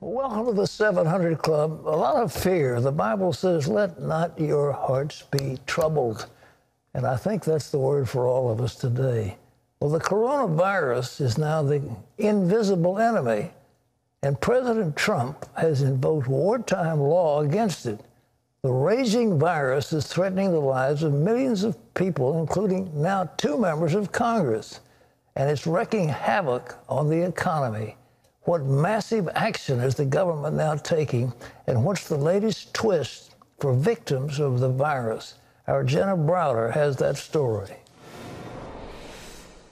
Welcome to the 700 Club. A lot of fear. The Bible says, let not your hearts be troubled. And I think that's the word for all of us today. Well, the coronavirus is now the invisible enemy, and President Trump has invoked wartime law against it. The raging virus is threatening the lives of millions of people, including now 2 members of Congress, and it's wreaking havoc on the economy. What massive action is the government now taking, and what's the latest twist for victims of the virus? Our Jenna Browder has that story.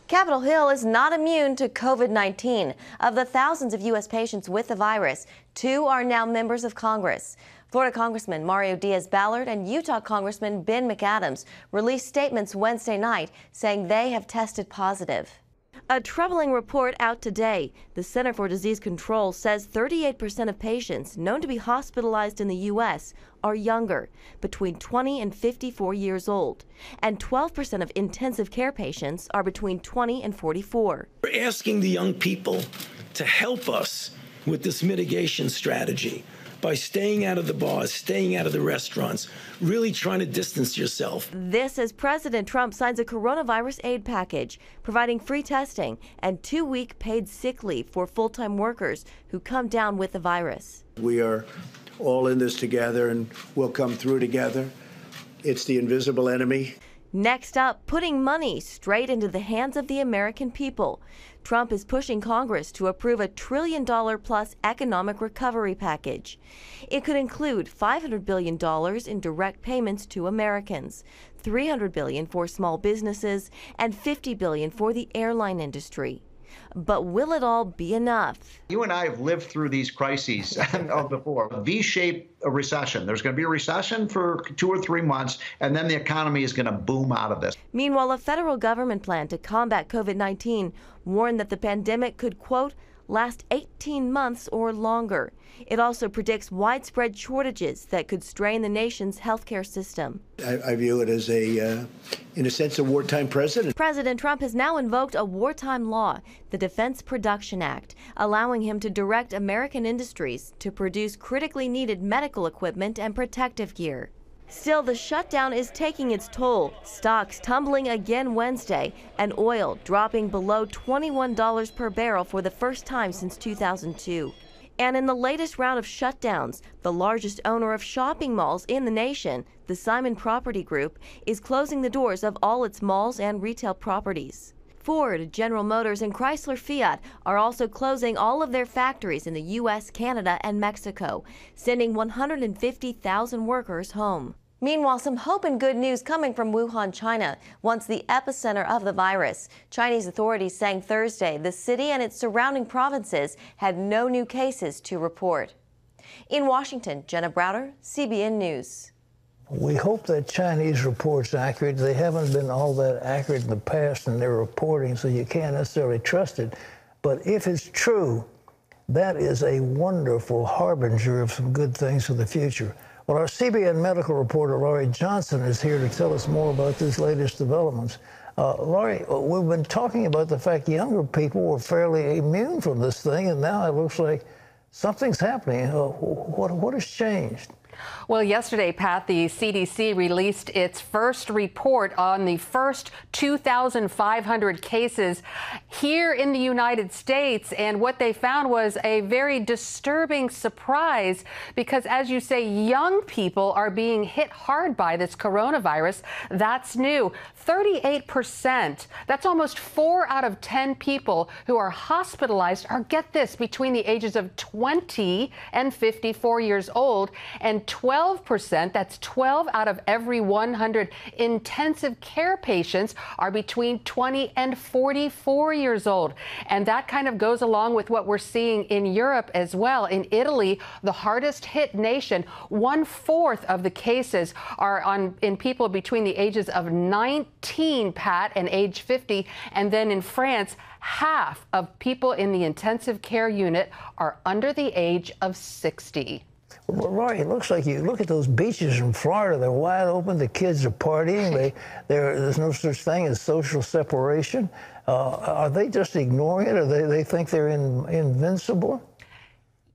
Capitol Hill is not immune to COVID-19. Of the thousands of U.S. patients with the virus, 2 are now members of Congress. Florida Congressman Mario Diaz-Balart and Utah Congressman Ben McAdams released statements Wednesday night saying they have tested positive. A troubling report out today. The Center for Disease Control says 38% of patients known to be hospitalized in the U.S. are younger, between 20 and 54 years old, and 12% of intensive care patients are between 20 and 44. We're asking the young people to help us with this mitigation strategy by staying out of the bars, staying out of the restaurants, really trying to distance yourself. This as President Trump signs a coronavirus aid package, providing free testing and 2-week paid sick leave for full-time workers who come down with the virus. We are all in this together, and we'll come through together. It's the invisible enemy. Next up, putting money straight into the hands of the American people. Trump is pushing Congress to approve a $1 trillion-plus economic recovery package. It could include $500 billion in direct payments to Americans, $300 billion for small businesses, and $50 billion for the airline industry. But will it all be enough? You and I have lived through these crises before. V-shaped recession. There's going to be a recession for 2 or 3 months, and then the economy is going to boom out of this. Meanwhile, a federal government plan to combat COVID-19 warned that the pandemic could, quote, last 18 months or longer. It also predicts widespread shortages that could strain the nation's healthcare system. I view it as in a sense, a wartime president. President Trump has now invoked a wartime law, the Defense Production Act, allowing him to direct American industries to produce critically needed medical equipment and protective gear. Still, the shutdown is taking its toll. Stocks tumbling again Wednesday, and oil dropping below $21 per barrel for the first time since 2002. And in the latest round of shutdowns, the largest owner of shopping malls in the nation, the Simon Property Group, is closing the doors of all its malls and retail properties. Ford, General Motors, and Chrysler Fiat are also closing all of their factories in the U.S., Canada, and Mexico, sending 150,000 workers home. Meanwhile, some hope and good news coming from Wuhan, China, once the epicenter of the virus. Chinese authorities saying Thursday the city and its surrounding provinces had no new cases to report. In Washington, Jenna Browder, CBN News. We hope that Chinese report's accurate. They haven't been all that accurate in the past in their reporting, so you can't necessarily trust it. But if it's true, that is a wonderful harbinger of some good things for the future. Well, our CBN medical reporter, Laurie Johnson, is here to tell us more about these latest developments. Laurie, we've been talking about the fact younger people were fairly immune from this thing, and now it looks like something's happening. What has changed? Well, yesterday, Pat, the CDC released its first report on the first 2,500 cases here in the United States. And what they found was a very disturbing surprise because, as you say, young people are being hit hard by this coronavirus. That's new. 38%, that's almost 4 out of 10 people who are hospitalized are, get this, between the ages of 20 and 54 years old, and 12%, that's 12 out of every 100 intensive care patients are between 20 and 44 years old. And that kind of goes along with what we're seeing in Europe as well. In Italy, the hardest hit nation, 1/4 of the cases are in people between the ages of 19, Pat, and age 50. And then in France, half of people in the intensive care unit are under the age of 60. Well, Laurie, it looks like you look at those beaches in Florida, they're wide open, the kids are partying, there's no such thing as social separation. Are they just ignoring it, or they think they're invincible?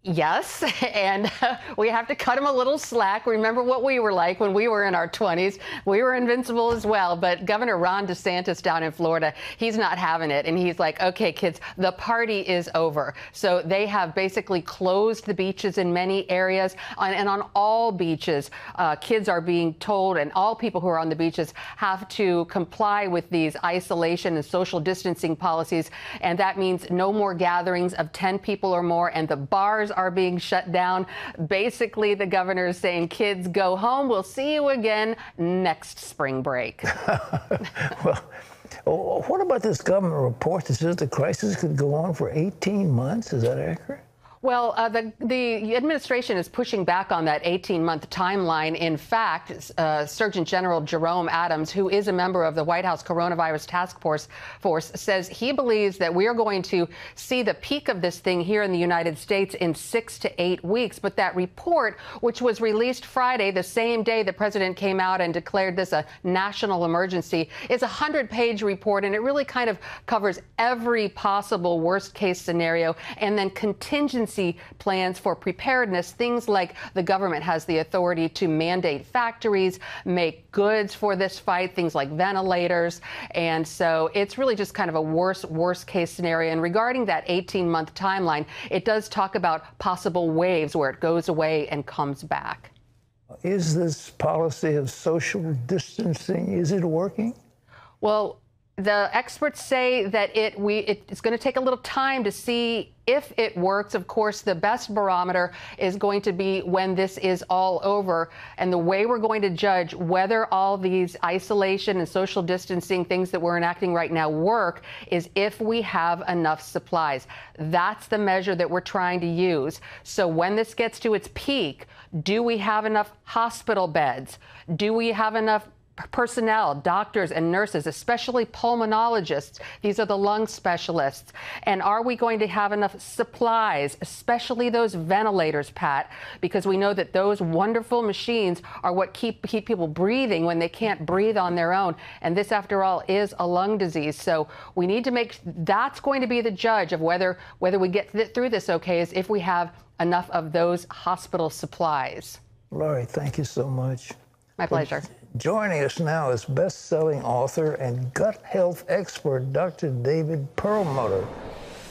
Yes, and we have to cut him a little slack. Remember what we were like when we were in our 20s. We were invincible as well, but Governor Ron DeSantis down in Florida, he's not having it. And he's like, okay, kids, the party is over. So they have basically closed the beaches in many areas, and on all beaches, kids are being told, and all people who are on the beaches have to comply with these isolation and social distancing policies. And that means no more gatherings of 10 people or more, and the bars are being shut down. Basically, the governor is saying, kids, go home. We'll see you again next spring break. Well, what about this government report that says the crisis could go on for 18 months? Is that accurate? Well, the administration is pushing back on that 18-month timeline. In fact, Surgeon General Jerome Adams, who is a member of the White House Coronavirus Task Force, says he believes that we are going to see the peak of this thing here in the United States in 6 to 8 weeks. But that report, which was released Friday, the same day the president came out and declared this a national emergency, is a 100-page report, and it really kind of covers every possible worst-case scenario and then contingency plans for preparedness, things like the government has the authority to mandate factories, make goods for this fight, things like ventilators. And so it's really just kind of a worst case scenario. And regarding that 18-month timeline, it does talk about possible waves where it goes away and comes back. Is this policy of social distancing, is it working? Well, the experts say that it's going to take a little time to see if it works. Of course, the best barometer is going to be when this is all over. And the way we're going to judge whether all these isolation and social distancing things that we're enacting right now work is if we have enough supplies. That's the measure that we're trying to use. So when this gets to its peak, do we have enough hospital beds? Do we have enough personnel, doctors and nurses, especially pulmonologists? These are the lung specialists. And are we going to have enough supplies, especially those ventilators, Pat? Because we know that those wonderful machines are what keep people breathing when they can't breathe on their own. And this, after all, is a lung disease. So we need to that's going to be the judge of whether we get through this okay, is if we have enough of those hospital supplies. Laurie, thank you so much. My pleasure. Joining us now is best-selling author and gut health expert, Dr. David Perlmutter.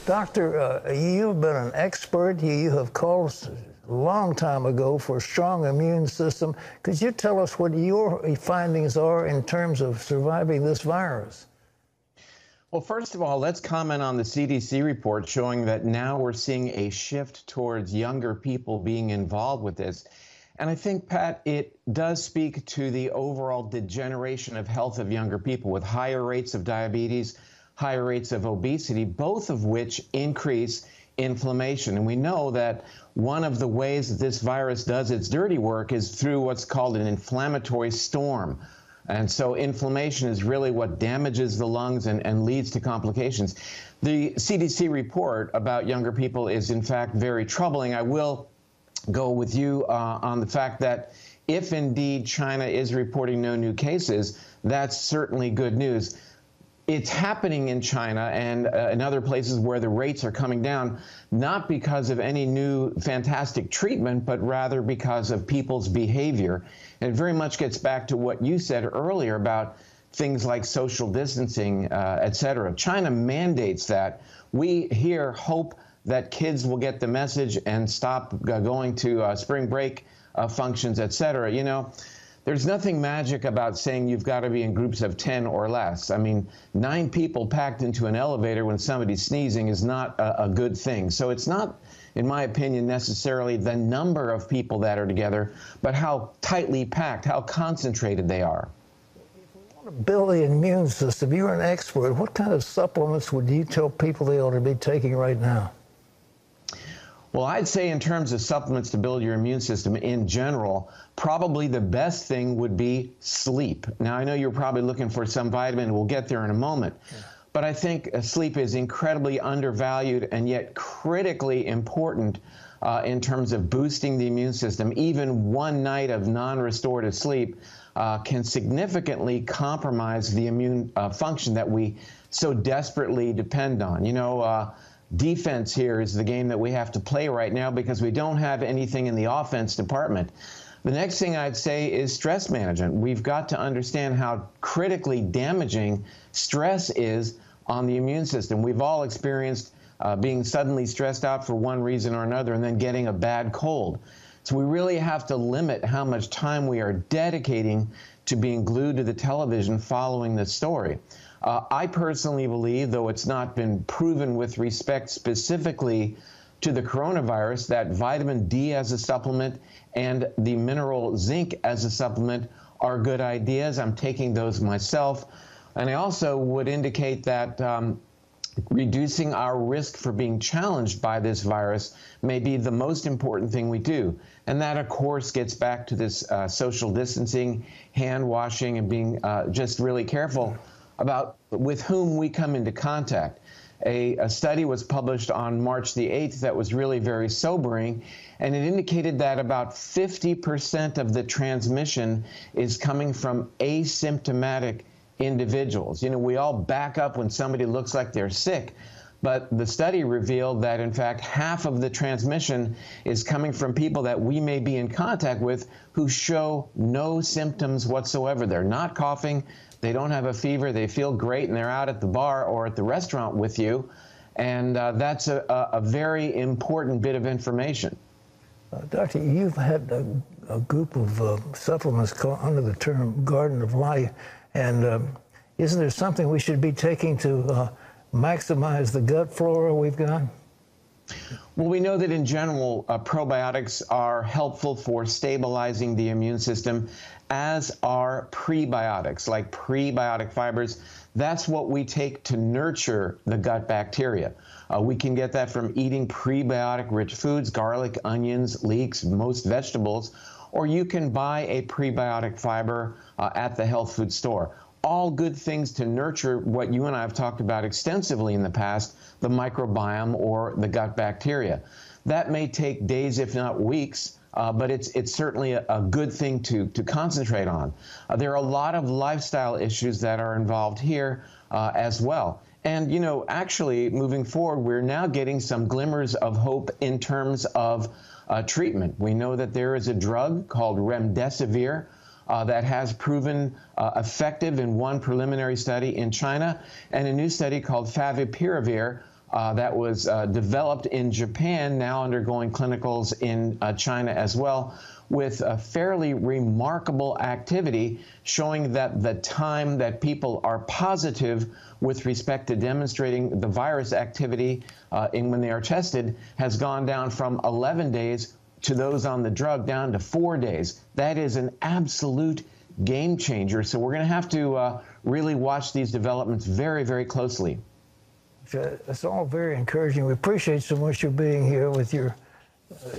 Doctor, you've been an expert. You have called a long time ago for a strong immune system. Could you tell us what your findings are in terms of surviving this virus? Well, first of all, let's comment on the CDC report showing that now we're seeing a shift towards younger people being involved with this. And I think, Pat, it does speak to the overall degeneration of health of younger people with higher rates of diabetes, higher rates of obesity, both of which increase inflammation. And we know that one of the ways that this virus does its dirty work is through what's called an inflammatory storm. And so inflammation is really what damages the lungs and leads to complications. The CDC report about younger people is, in fact, very troubling. I will go with you on the fact that if indeed China is reporting no new cases, that's certainly good news. It's happening in China and in other places where the rates are coming down, not because of any new fantastic treatment, but rather because of people's behavior. And it very much gets back to what you said earlier about things like social distancing, et cetera. China mandates that. We here hope that kids will get the message and stop going to spring break functions, et cetera. You know, there's nothing magic about saying you've got to be in groups of 10 or less. I mean, 9 people packed into an elevator when somebody's sneezing is not a good thing. So it's not, in my opinion, necessarily the number of people that are together, but how tightly packed, how concentrated they are. Build the immune system. You're an expert. What kind of supplements would you tell people they ought to be taking right now? Well, I'd say in terms of supplements to build your immune system in general, probably the best thing would be sleep. Now, I know you're probably looking for some vitamin. We'll get there in a moment. Yeah. But I think sleep is incredibly undervalued and yet critically important in terms of boosting the immune system. Even one night of non-restorative sleep can significantly compromise the immune function that we so desperately depend on. You know, defense here is the game that we have to play right now because we don't have anything in the offense department. The next thing I'd say is stress management. We've got to understand how critically damaging stress is on the immune system. We've all experienced being suddenly stressed out for one reason or another and then getting a bad cold. So we really have to limit how much time we are dedicating to being glued to the television following this story. I personally believe, though it's not been proven with respect specifically to the coronavirus, that vitamin D as a supplement and the mineral zinc as a supplement are good ideas. I'm taking those myself. And I also would indicate that reducing our risk for being challenged by this virus may be the most important thing we do. And that, of course, gets back to this social distancing, hand washing, and being just really careful about with whom we come into contact. A study was published on March the 8th that was really very sobering, and it indicated that about 50% of the transmission is coming from asymptomatic individuals. You know, we all back up when somebody looks like they're sick, but the study revealed that, in fact, half of the transmission is coming from people that we may be in contact with who show no symptoms whatsoever. They're not coughing, they don't have a fever, they feel great, and they're out at the bar or at the restaurant with you. And that's a very important bit of information. Doctor, you've had a group of supplements called under the term Garden of Life. And isn't there something we should be taking to maximize the gut flora we've got? Well, we know that in general, probiotics are helpful for stabilizing the immune system, as are prebiotics, like prebiotic fibers. That's what we take to nurture the gut bacteria. We can get that from eating prebiotic-rich foods, garlic, onions, leeks, most vegetables, or you can buy a prebiotic fiber at the health food store. All good things to nurture what you and I have talked about extensively in the past, the microbiome or the gut bacteria. That may take days, if not weeks, but it's certainly a good thing to concentrate on. There are a lot of lifestyle issues that are involved here as well. And, you know, actually, moving forward, we're now getting some glimmers of hope in terms of treatment. We know that there is a drug called remdesivir that has proven effective in one preliminary study in China, and a new study called favipiravir that was developed in Japan, now undergoing clinicals in China as well, with a fairly remarkable activity showing that the time that people are positive with respect to demonstrating the virus activity when they are tested has gone down from 11 days to those on the drug down to 4 days. That is an absolute game changer. So we're going to have to really watch these developments very, very closely. It's all very encouraging. We appreciate so much your being here with your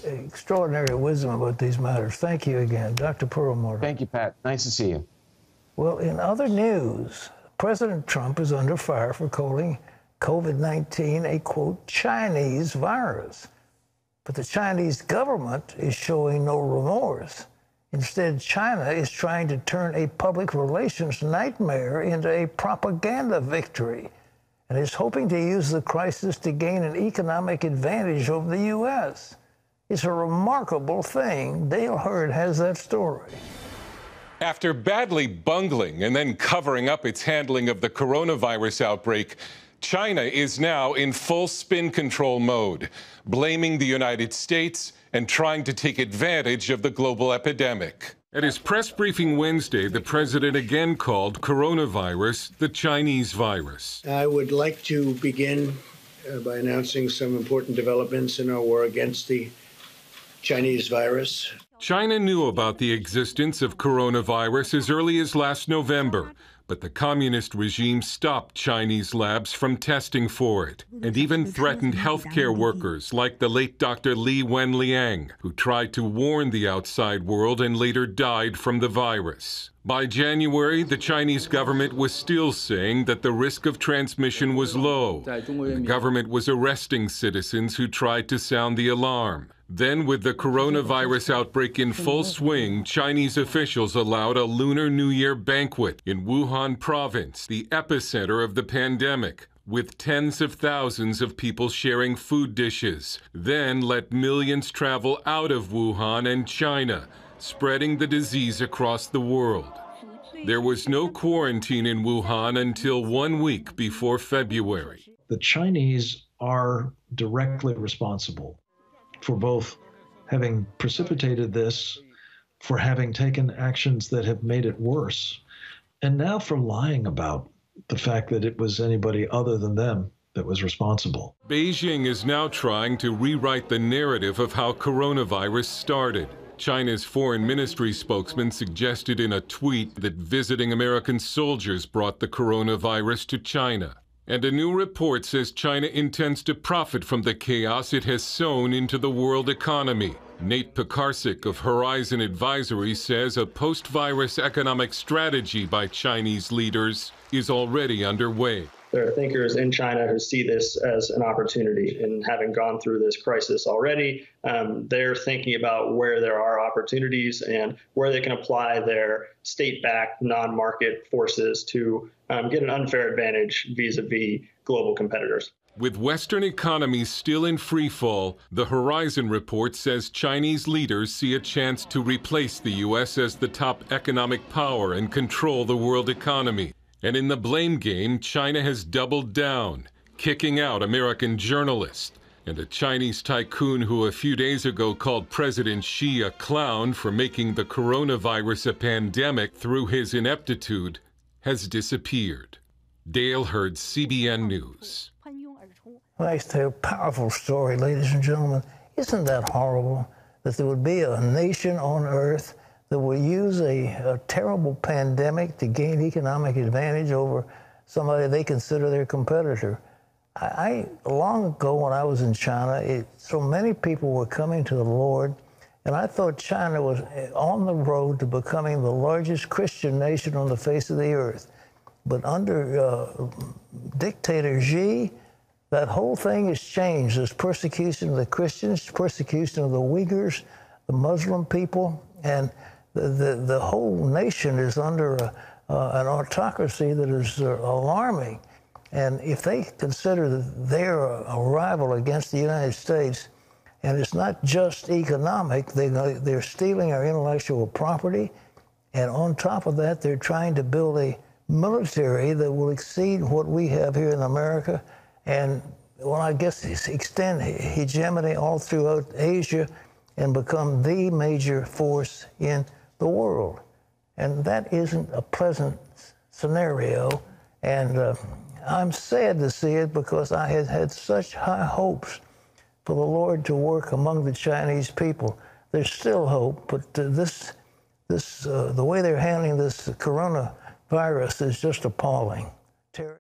extraordinary wisdom about these matters. Thank you again, Dr. Perlmutter. Thank you, Pat. Nice to see you. Well, in other news, President Trump is under fire for calling COVID-19 a, quote, Chinese virus. But the Chinese government is showing no remorse. Instead, China is trying to turn a public relations nightmare into a propaganda victory and is hoping to use the crisis to gain an economic advantage over the U.S. It's a remarkable thing. Dale Hurd has that story. After badly bungling and then covering up its handling of the coronavirus outbreak, China is now in full spin control mode, blaming the United States and trying to take advantage of the global epidemic. At his press briefing Wednesday, the president again called coronavirus the Chinese virus. I would like to begin by announcing some important developments in our war against the Chinese virus. China knew about the existence of coronavirus as early as last November, but the communist regime stopped Chinese labs from testing for it and even threatened healthcare workers like the late Dr. Li Wenliang, who tried to warn the outside world and later died from the virus. By January, the Chinese government was still saying that the risk of transmission was low. The government was arresting citizens who tried to sound the alarm. Then, with the coronavirus outbreak in full swing, Chinese officials allowed a Lunar New Year banquet in Wuhan province, the epicenter of the pandemic, with tens of thousands of people sharing food dishes, then let millions travel out of Wuhan and China, spreading the disease across the world. There was no quarantine in Wuhan until 1 week before February. The Chinese are directly responsible for both having precipitated this, for having taken actions that have made it worse, and now for lying about the fact that it was anybody other than them that was responsible. Beijing is now trying to rewrite the narrative of how coronavirus started. China's foreign ministry spokesman suggested in a tweet that visiting American soldiers brought the coronavirus to China. And a new report says China intends to profit from the chaos it has sown into the world economy. Nate Pekarsik of Horizon Advisory says a post-virus economic strategy by Chinese leaders is already underway. There are thinkers in China who see this as an opportunity, and having gone through this crisis already, they're thinking about where there are opportunities and where they can apply their state-backed non-market forces to get an unfair advantage vis-a-vis global competitors. With Western economies still in freefall, the Horizon report says Chinese leaders see a chance to replace the U.S. as the top economic power and control the world economy. And in the blame game, China has doubled down, kicking out American journalists. And a Chinese tycoon who a few days ago called President Xi a clown for making the coronavirus a pandemic through his ineptitude has disappeared. Dale Hurd, CBN News. Thanks to a powerful story, ladies and gentlemen. Isn't that horrible that there would be a nation on earth that will use a terrible pandemic to gain economic advantage over somebody they consider their competitor? Long ago when I was in China, so many people were coming to the Lord, and I thought China was on the road to becoming the largest Christian nation on the face of the earth. But under dictator Xi, that whole thing has changed. There's persecution of the Christians, persecution of the Uyghurs, the Muslim people, and the whole nation is under an autocracy that is alarming. And if they consider their arrival against the United States, and it's not just economic, they're stealing our intellectual property, and on top of that, they're trying to build a military that will exceed what we have here in America, and well, I guess extend hegemony all throughout Asia and become the major force in the world. And that isn't a pleasant scenario, and I'm sad to see it because I had had such high hopes for the Lord to work among the Chinese people. There's still hope, but the way they're handling this coronavirus is just appalling.